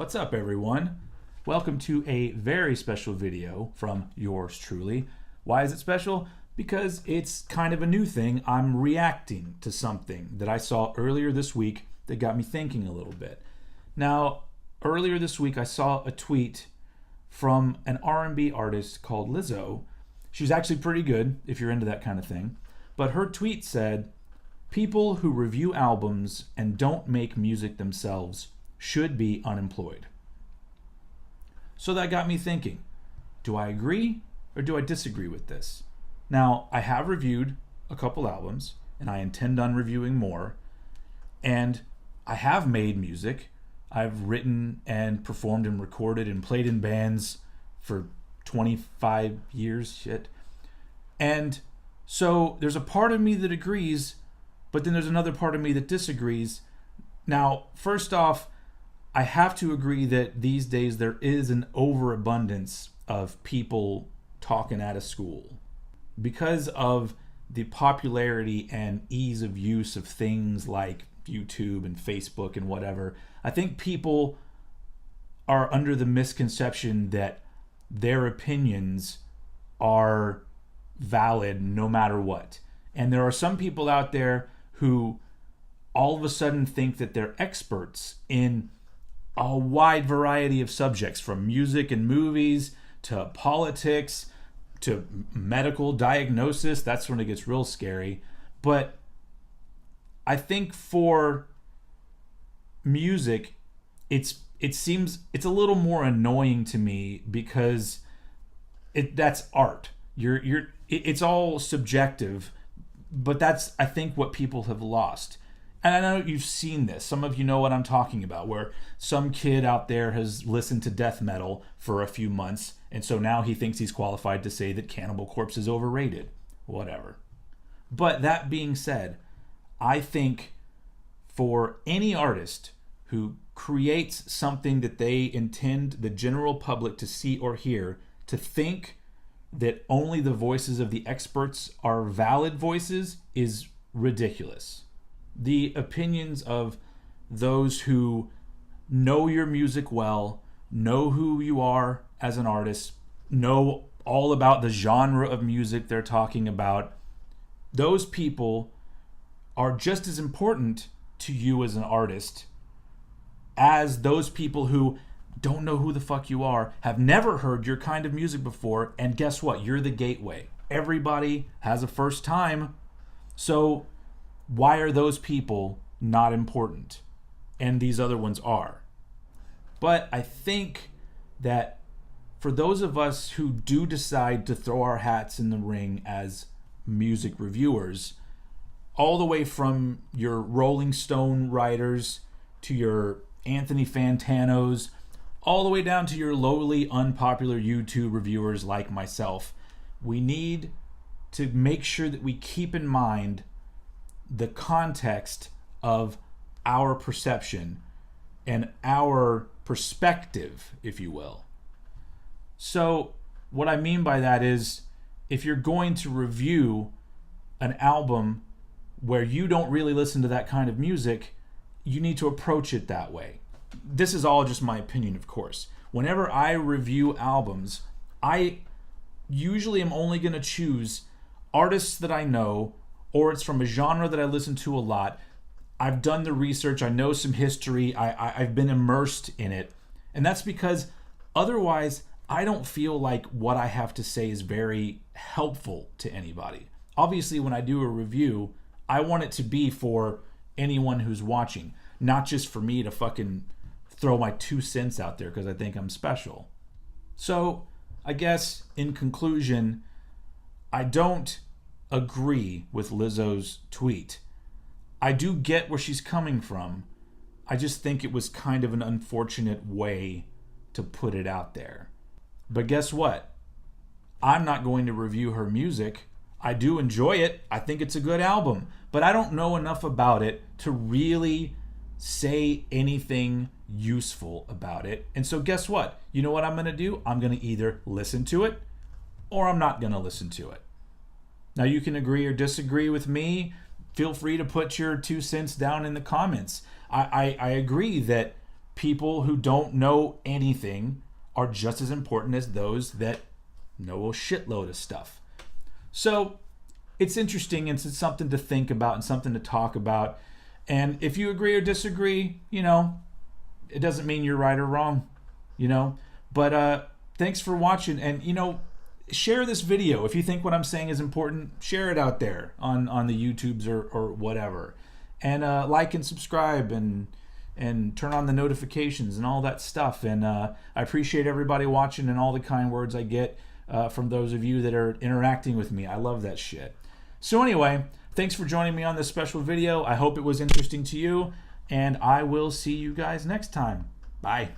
What's up, everyone? Welcome to a very special video from yours truly. Why is it special? Because it's kind of a new thing. I'm reacting to something that I saw earlier this week that got me thinking a little bit. Now, earlier this week I saw a tweet from an R&B artist called Lizzo. She's actually pretty good if you're into that kind of thing. But her tweet said, "People who review albums and don't make music themselves should be unemployed." So that got me thinking, do I agree or do I disagree with this? Now, I have reviewed a couple albums and I intend on reviewing more, and I have made music. I've written and performed and recorded and played in bands for 25 years, And so there's a part of me that agrees, but then there's another part of me that disagrees. Now, first off, I have to agree that these days there is an overabundance of people talking out of school. Because of the popularity and ease of use of things like YouTube and Facebook and whatever, I think people are under the misconception that their opinions are valid no matter what. And there are some people out there who all of a sudden think that they're experts in a wide variety of subjects, from music and movies to politics to medical diagnosis. That's when it gets real scary. But I think for music, it seems it's a little more annoying to me because that's art. It's all subjective, but that's, I think, what people have lost. And I know you've seen this. Some of you know what I'm talking about, where some kid out there has listened to death metal for a few months, and so now he thinks he's qualified to say that Cannibal Corpse is overrated. Whatever. But that being said, I think for any artist who creates something that they intend the general public to see or hear, to think that only the voices of the experts are valid voices is ridiculous. The opinions of those who know your music well, know who you are as an artist, know all about the genre of music they're talking about, those people are just as important to you as an artist as those people who don't know who the fuck you are, have never heard your kind of music before, and guess what? You're the gateway. Everybody has a first time. So why are those people not important? And these other ones are. But I think that for those of us who do decide to throw our hats in the ring as music reviewers, all the way from your Rolling Stone writers to your Anthony Fantanos, all the way down to your lowly, unpopular YouTube reviewers like myself, we need to make sure that we keep in mind the context of our perception and our perspective, if you will. So what I mean by that is, if you're going to review an album where you don't really listen to that kind of music, you need to approach it that way. This is all just my opinion, of course. Whenever I review albums, I usually am only going to choose artists that I know, or it's from a genre that I listen to a lot. I've done the research, I know some history, I've been immersed in it. And that's because otherwise I don't feel like what I have to say is very helpful to anybody. Obviously, when I do a review, I want it to be for anyone who's watching, not just for me to fucking throw my 2 cents out there because I think I'm special. So I guess in conclusion, I don't agree with Lizzo's tweet. I do get where she's coming from. I just think it was kind of an unfortunate way to put it out there. But guess what? I'm not going to review her music. I do enjoy it. I think it's a good album. But I don't know enough about it to really say anything useful about it. And so guess what? You know what I'm going to do? I'm going to either listen to it or I'm not going to listen to it. Now, you can agree or disagree with me. Feel free to put your 2 cents down in the comments. I agree that people who don't know anything are just as important as those that know a shitload of stuff. So it's interesting, and it's something to think about and something to talk about. And if you agree or disagree, you know, it doesn't mean you're right or wrong, you know. But thanks for watching, and you know, share this video if you think what I'm saying is important. Share it out there on the YouTubes or whatever, and like and subscribe and turn on the notifications and all that stuff. And I appreciate everybody watching and all the kind words I get from those of you that are interacting with me. I love that shit. So anyway, thanks for joining me on this special video. I hope it was interesting to you, and I will see you guys next time. Bye.